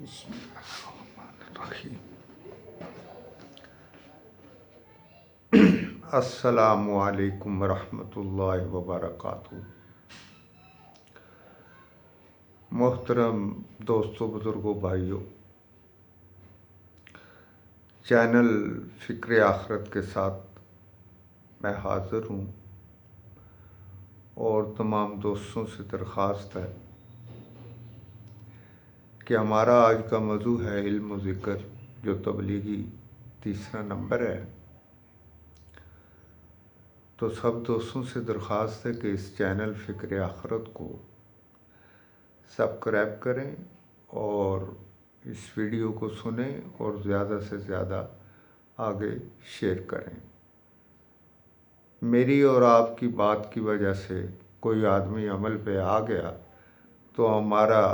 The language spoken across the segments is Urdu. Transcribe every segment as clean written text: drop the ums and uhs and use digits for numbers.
بسم اللہ الرحمن الرحیم۔ السلام علیکم ورحمۃ اللہ وبرکاتہ۔ محترم دوستوں، بزرگوں، بھائیوں، چینل فکر آخرت کے ساتھ میں حاضر ہوں اور تمام دوستوں سے درخواست ہے کہ ہمارا آج کا موضوع ہے علم و ذکر، جو تبلیغی تیسرا نمبر ہے۔ تو سب دوستوں سے درخواست ہے کہ اس چینل فکر آخرت کو سبسکرائب کریں اور اس ویڈیو کو سنیں اور زیادہ سے زیادہ آگے شیئر کریں۔ میری اور آپ کی بات کی وجہ سے کوئی آدمی عمل پہ آ گیا تو ہمارا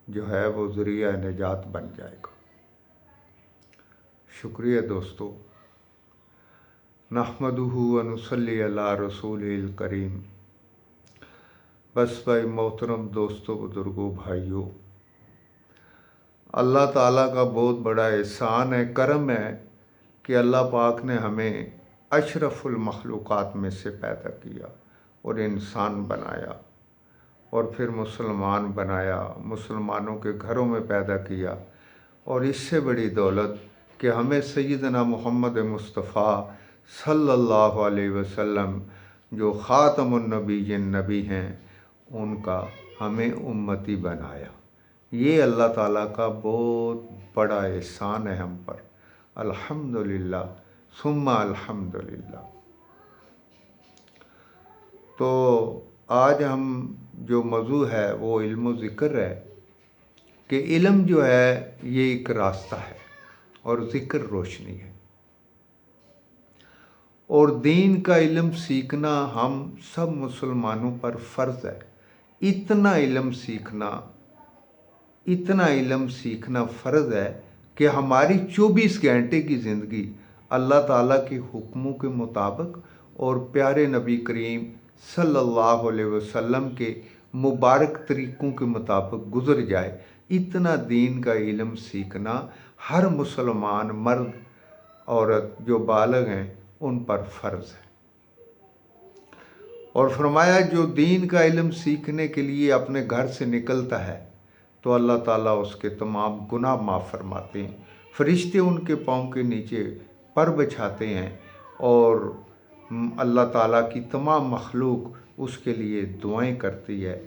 جو ہے وہ ذریعہ نجات بن جائے گا۔ شکریہ دوستو۔ نحمدہ و نصلی علی رسول الکریم۔ بس بھائی محترم دوستوں، بزرگوں، بھائیوں، اللہ تعالیٰ کا بہت بڑا احسان ہے، کرم ہے کہ اللہ پاک نے ہمیں اشرف المخلوقات میں سے پیدا کیا اور انسان بنایا اور پھر مسلمان بنایا، مسلمانوں کے گھروں میں پیدا کیا، اور اس سے بڑی دولت کہ ہمیں سیدنا محمد مصطفیٰ صلی اللہ علیہ وسلم جو خاتم النبیین نبی ہیں، ان کا ہمیں امتی بنایا۔ یہ اللہ تعالیٰ کا بہت بڑا احسان ہے ہم پر، الحمدللہ ثم الحمدللہ۔ تو آج ہم جو موضوع ہے وہ علم و ذکر ہے کہ علم جو ہے یہ ایک راستہ ہے اور ذکر روشنی ہے، اور دین کا علم سیکھنا ہم سب مسلمانوں پر فرض ہے۔ اتنا علم سیکھنا فرض ہے کہ ہماری 24 گھنٹے کی زندگی اللہ تعالیٰ کے حکموں کے مطابق اور پیارے نبی کریم صلی اللہ علیہ وسلم کے مبارک طریقوں کے مطابق گزر جائے۔ اتنا دین کا علم سیکھنا ہر مسلمان مرد عورت جو بالغ ہیں ان پر فرض ہے۔ اور فرمایا جو دین کا علم سیکھنے کے لیے اپنے گھر سے نکلتا ہے تو اللہ تعالیٰ اس کے تمام گناہ معاف فرماتے ہیں، فرشتے ان کے پاؤں کے نیچے پر بچھاتے ہیں، اور اللہ تعالیٰ کی تمام مخلوق اس کے لیے دعائیں کرتی ہے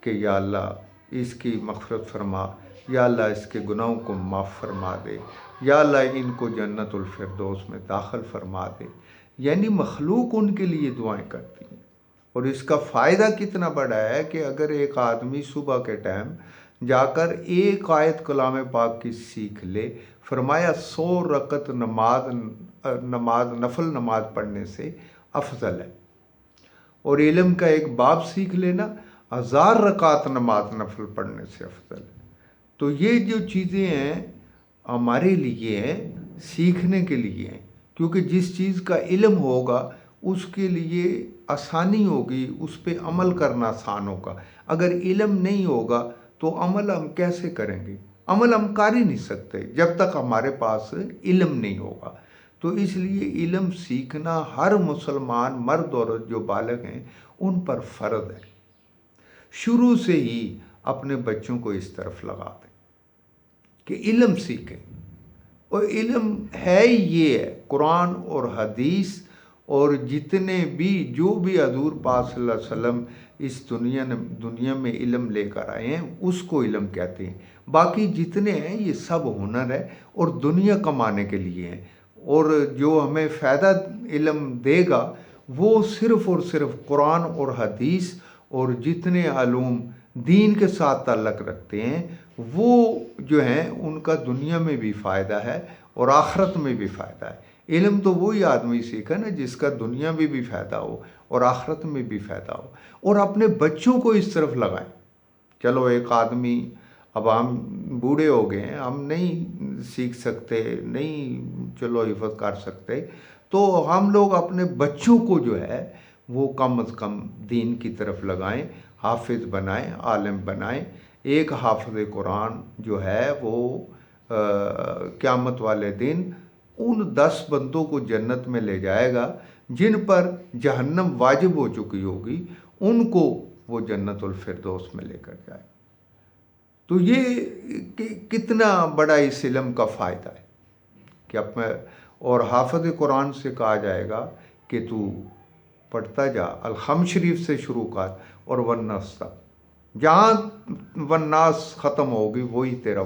کہ یا اللہ اس کی مغفرت فرما، یا اللہ اس کے گناہوں کو معاف فرما دے، یا اللہ ان کو جنت الفردوس میں داخل فرما دے۔ یعنی مخلوق ان کے لیے دعائیں کرتی ہیں، اور اس کا فائدہ کتنا بڑا ہے کہ اگر ایک آدمی صبح کے ٹائم جا کر ایک آیت کلام پاک کی سیکھ لے، فرمایا 100 رکعت نماز نفل نماز پڑھنے سے افضل ہے، اور علم کا ایک باب سیکھ لینا 1000 رکعت نماز نفل پڑھنے سے افضل ہے۔ تو یہ جو چیزیں ہیں ہمارے لیے ہیں، سیکھنے کے لیے ہیں، کیونکہ جس چیز کا علم ہوگا اس کے لیے آسانی ہوگی، اس پہ عمل کرنا آسان ہوگا۔ اگر علم نہیں ہوگا تو عمل ہم کیسے کریں گے؟ عمل ہم کر ہی نہیں سکتے جب تک ہمارے پاس علم نہیں ہوگا۔ تو اس لیے علم سیکھنا ہر مسلمان مرد عورت جو بالغ ہیں ان پر فرض ہے۔ شروع سے ہی اپنے بچوں کو اس طرف لگا دیں کہ علم سیکھیں، اور علم ہے یہ ہے قرآن اور حدیث، اور جتنے بھی جو بھی حضور پاک صلی اللہ علیہ وسلم اس دنیا میں علم لے کر آئے ہیں اس کو علم کہتے ہیں۔ باقی جتنے ہیں یہ سب ہنر ہے اور دنیا کمانے کے لیے ہیں، اور جو ہمیں فائدہ علم دے گا وہ صرف اور صرف قرآن اور حدیث اور جتنے علوم دین کے ساتھ تعلق رکھتے ہیں وہ جو ہیں ان کا دنیا میں بھی فائدہ ہے اور آخرت میں بھی فائدہ ہے۔ علم تو وہی آدمی سیکھا نا جس کا دنیا میں بھی فائدہ ہو اور آخرت میں بھی فائدہ ہو، اور اپنے بچوں کو اس طرف لگائیں۔ چلو ایک آدمی، اب ہم بوڑھے ہو گئے ہیں، ہم نہیں سیکھ سکتے، نہیں چلو حفظ کر سکتے، تو ہم لوگ اپنے بچوں کو جو ہے وہ کم از کم دین کی طرف لگائیں۔ حافظ بنائیں، عالم بنائیں۔ ایک حافظ قرآن جو ہے وہ قیامت والے دن ان 10 بندوں کو جنت میں لے جائے گا جن پر جہنم واجب ہو چکی ہوگی، ان کو وہ جنت الفردوس میں لے کر جائے۔ تو یہ کتنا بڑا اس علم کا فائدہ ہے کہ اور حافظ قرآن سے کہا جائے گا کہ تو پڑھتا جا، الحمد شریف سے شروع کر اور والناس تک، جہاں والناس ختم ہوگی وہیں تیرا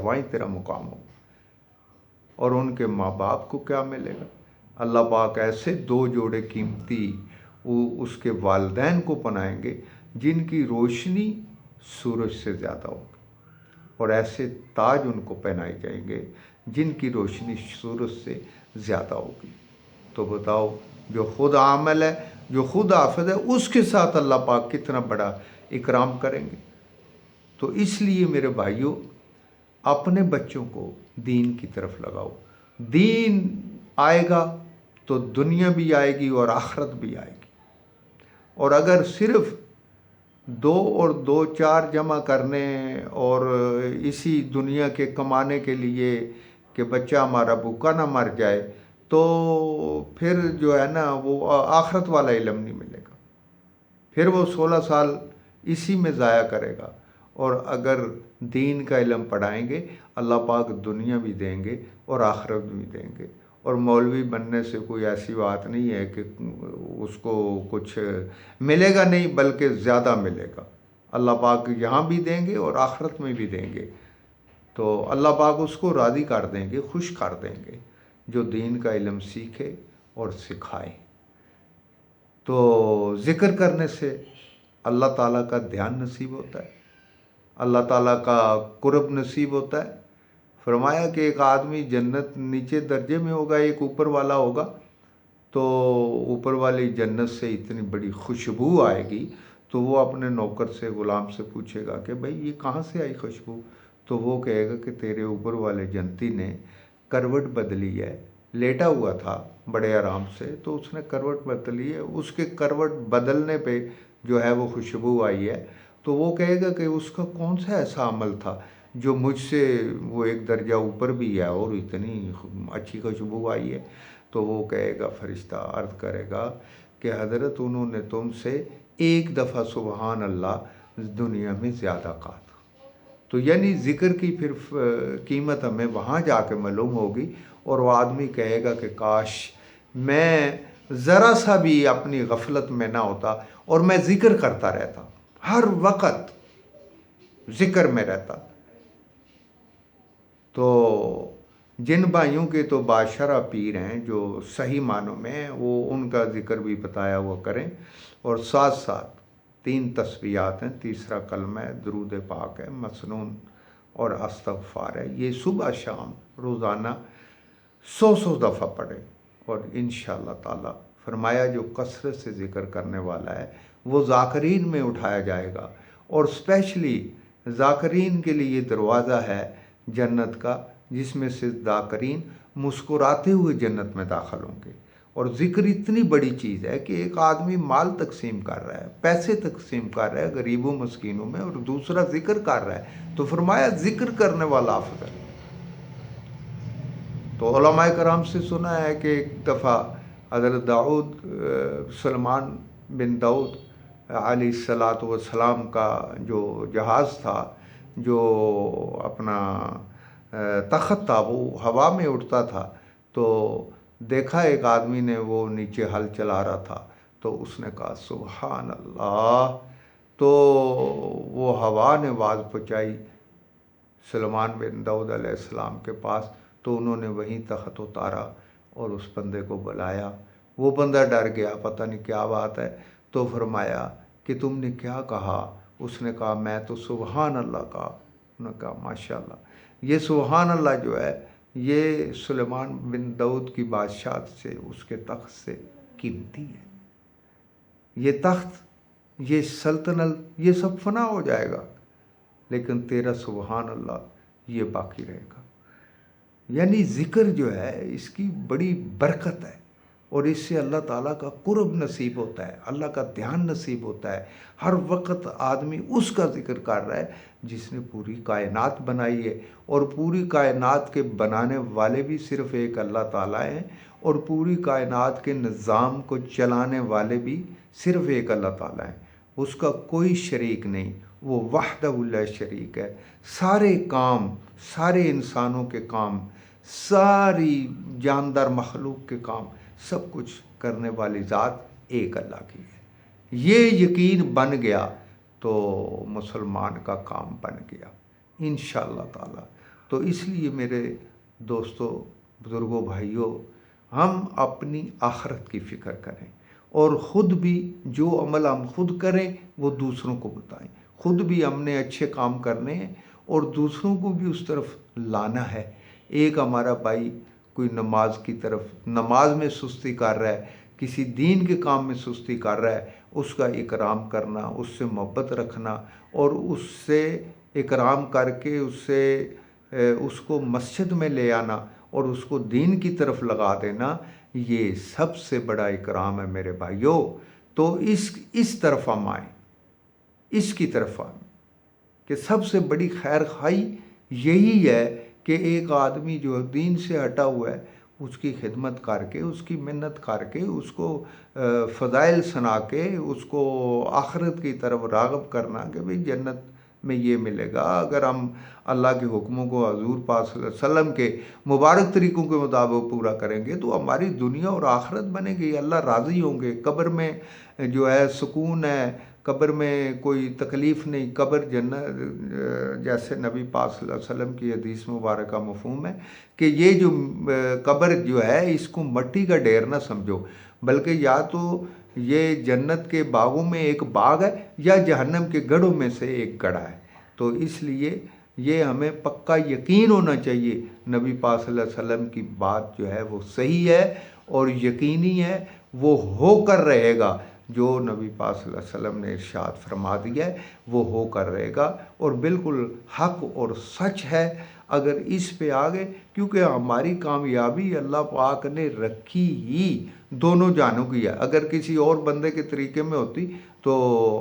مقام ہوگا۔ اور ان کے ماں باپ کو کیا ملے گا؟ اللہ پاک ایسے 2 جوڑے قیمتی وہ اس کے والدین کو بنائیں گے جن کی روشنی سورج سے زیادہ ہوگی، اور ایسے تاج ان کو پہنائے جائیں گے جن کی روشنی سورج سے زیادہ ہوگی۔ تو بتاؤ، جو خود عامل ہے، جو خود حافظ ہے، اس کے ساتھ اللہ پاک کتنا بڑا اکرام کریں گے۔ تو اس لیے میرے بھائیوں، اپنے بچوں کو دین کی طرف لگاؤ۔ دین آئے گا تو دنیا بھی آئے گی اور آخرت بھی آئے گی۔ اور اگر صرف 2 اور 2 4 جمع کرنے اور اسی دنیا کے کمانے کے لیے کہ بچہ ہمارا بھوکا نہ مر جائے، تو پھر جو ہے نا وہ آخرت والا علم نہیں ملے گا، پھر وہ 16 سال اسی میں ضائع کرے گا۔ اور اگر دین کا علم پڑھائیں گے، اللہ پاک دنیا بھی دیں گے اور آخرت بھی دیں گے۔ اور مولوی بننے سے کوئی ایسی بات نہیں ہے کہ اس کو کچھ ملے گا نہیں، بلکہ زیادہ ملے گا۔ اللہ پاک یہاں بھی دیں گے اور آخرت میں بھی دیں گے۔ تو اللہ پاک اس کو راضی کر دیں گے، خوش کر دیں گے جو دین کا علم سیکھے اور سکھائے۔ تو ذکر کرنے سے اللہ تعالیٰ کا دھیان نصیب ہوتا ہے، اللہ تعالیٰ کا قرب نصیب ہوتا ہے۔ فرمایا کہ ایک آدمی جنت نیچے درجے میں ہوگا، ایک اوپر والا ہوگا، تو اوپر والی جنت سے اتنی بڑی خوشبو آئے گی تو وہ اپنے نوکر سے، غلام سے پوچھے گا کہ بھائی یہ کہاں سے آئی خوشبو؟ تو وہ کہے گا کہ تیرے اوپر والے جنتی نے کروٹ بدلی ہے، لیٹا ہوا تھا بڑے آرام سے، تو اس نے کروٹ بدلی ہے، اس کے کروٹ بدلنے پہ جو ہے وہ خوشبو آئی ہے۔ تو وہ کہے گا کہ اس کا کون سا ایسا عمل تھا جو مجھ سے وہ ایک درجہ اوپر بھی ہے اور اتنی اچھی خوشبو آئی ہے؟ تو وہ کہے گا، فرشتہ عرض کرے گا کہ حضرت انہوں نے تم سے ایک دفعہ سبحان اللہ دنیا میں زیادہ کہا تھا۔ تو یعنی ذکر کی پھر قیمت ہمیں وہاں جا کے معلوم ہوگی، اور وہ آدمی کہے گا کہ کاش میں ذرا سا بھی اپنی غفلت میں نہ ہوتا اور میں ذکر کرتا رہتا، ہر وقت ذکر میں رہتا۔ تو جن بھائیوں کے تو باشرہ پیر ہیں جو صحیح معنوں میں ہیں، وہ ان کا ذکر بھی بتایا وہ کریں، اور ساتھ ساتھ 3 تسبیحات ہیں، تیسرا کلمہ ہے، درود پاک ہے، مسنون اور استغفار ہے، یہ صبح شام روزانہ 100 دفعہ پڑھیں۔ اور انشاءاللہ تعالی فرمایا جو کثرت سے ذکر کرنے والا ہے وہ ذاکرین میں اٹھایا جائے گا، اور اسپیشلی ذاکرین کے لیے دروازہ ہے جنت کا، جس میں سے ذاکرین مسکراتے ہوئے جنت میں داخل ہوں گے۔ اور ذکر اتنی بڑی چیز ہے کہ ایک آدمی مال تقسیم کر رہا ہے، پیسے تقسیم کر رہا ہے غریبوں مسکینوں میں، اور دوسرا ذکر کر رہا ہے، تو فرمایا ذکر کرنے والا افضل۔ تو علماء کرام سے سنا ہے کہ ایک دفعہ حضرت سلمان بن داؤد علیہ السلام کا جو جہاز تھا، جو اپنا تخت تھا، وہ ہوا میں اڑتا تھا، تو دیکھا ایک آدمی نے وہ نیچے ہل چلا رہا تھا، تو اس نے کہا سبحان اللہ، تو وہ ہوا نے آواز پہنچائی سلمان بن داؤد علیہ السلام کے پاس، تو انہوں نے وہیں تخت اتارا اور اس بندے کو بلایا۔ وہ بندہ ڈر گیا، پتہ نہیں کیا بات ہے، تو فرمایا کہ تم نے کیا کہا؟ اس نے کہا میں تو سبحان اللہ کہا۔ انہوں نے کہا ماشاءاللہ، یہ سبحان اللہ جو ہے یہ سلیمان بن داؤد کی بادشاہت سے، اس کے تخت سے قیمتی ہے۔ یہ تخت، یہ سلطنت، یہ سب فنا ہو جائے گا، لیکن تیرا سبحان اللہ یہ باقی رہے گا۔ یعنی ذکر جو ہے اس کی بڑی برکت ہے، اور اس سے اللہ تعالیٰ کا قرب نصیب ہوتا ہے، اللہ کا دھیان نصیب ہوتا ہے۔ ہر وقت آدمی اس کا ذکر کر رہا ہے جس نے پوری کائنات بنائی ہے، اور پوری کائنات کے بنانے والے بھی صرف ایک اللہ تعالیٰ ہیں، اور پوری کائنات کے نظام کو چلانے والے بھی صرف ایک اللہ تعالیٰ ہیں، اس کا کوئی شریک نہیں، وہ وحدہ لا شریک ہے۔ سارے کام، سارے انسانوں کے کام، ساری جاندار مخلوق کے کام، سب کچھ کرنے والی ذات ایک اللہ کی ہے۔ یہ یقین بن گیا تو مسلمان کا کام بن گیا انشاءاللہ تعالی۔ تو اس لیے میرے دوستوں، بزرگوں، بھائیوں، ہم اپنی آخرت کی فکر کریں، اور خود بھی جو عمل ہم خود کریں وہ دوسروں کو بتائیں۔ خود بھی ہم نے اچھے کام کرنے ہیں اور دوسروں کو بھی اس طرف لانا ہے۔ ایک ہمارا بھائی کوئی نماز کی طرف، نماز میں سستی کر رہا ہے، کسی دین کے کام میں سستی کر رہا ہے، اس کا اکرام کرنا، اس سے محبت رکھنا، اور اس سے اکرام کر کے اس کو مسجد میں لے آنا اور اس کو دین کی طرف لگا دینا، یہ سب سے بڑا اکرام ہے میرے بھائیوں۔ تو اس طرف ہم آئیں، اس کی طرف آئیں کہ سب سے بڑی خیر خواہی یہی ہے کہ ایک آدمی جو دین سے ہٹا ہوا ہے اس کی خدمت کر کے، اس کی منت کر کے، اس کو فضائل سنا کے، اس کو آخرت کی طرف راغب کرنا کہ بھئی جنت میں یہ ملے گا۔ اگر ہم اللہ کے حکموں کو، حضور پاک صلی اللہ علیہ وسلم کے مبارک طریقوں کے مطابق پورا کریں گے تو ہماری دنیا اور آخرت بنے گی، اللہ راضی ہوں گے، قبر میں جو ہے سکون ہے، قبر میں کوئی تکلیف نہیں، قبر جنت، جیسے نبی پاک صلی اللہ علیہ وسلم کی حدیث مبارکہ مفہوم ہے کہ یہ جو قبر جو ہے اس کو مٹی کا ڈھیر نہ سمجھو، بلکہ یا تو یہ جنت کے باغوں میں ایک باغ ہے یا جہنم کے گڑھوں میں سے ایک گڑھا ہے۔ تو اس لیے یہ ہمیں پکا یقین ہونا چاہیے نبی پاک صلی اللہ علیہ وسلم کی بات جو ہے وہ صحیح ہے اور یقینی ہے، وہ ہو کر رہے گا۔ جو نبی پاک صلی اللہ علیہ وسلم نے ارشاد فرما دیا ہے وہ ہو کر رہے گا، اور بالکل حق اور سچ ہے۔ اگر اس پہ آگے، کیونکہ ہماری کامیابی اللہ پاک نے رکھی ہی دونوں جانوں کی ہے، اگر کسی اور بندے کے طریقے میں ہوتی تو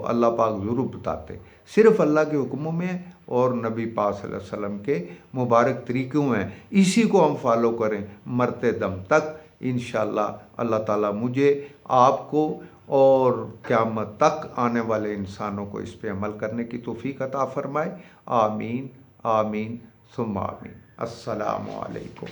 اللہ پاک ضرور بتاتے، صرف اللہ کے حکموں میں اور نبی پاک صلی اللہ علیہ وسلم کے مبارک طریقوں میں، اسی کو ہم فالو کریں مرتے دم تک۔ انشاءاللہ اللہ تعالیٰ مجھے، آپ کو اور قیامت تک آنے والے انسانوں کو اس پہ عمل کرنے کی توفیق عطا فرمائے۔ آمین آمین ثم آمین۔ السلام علیکم۔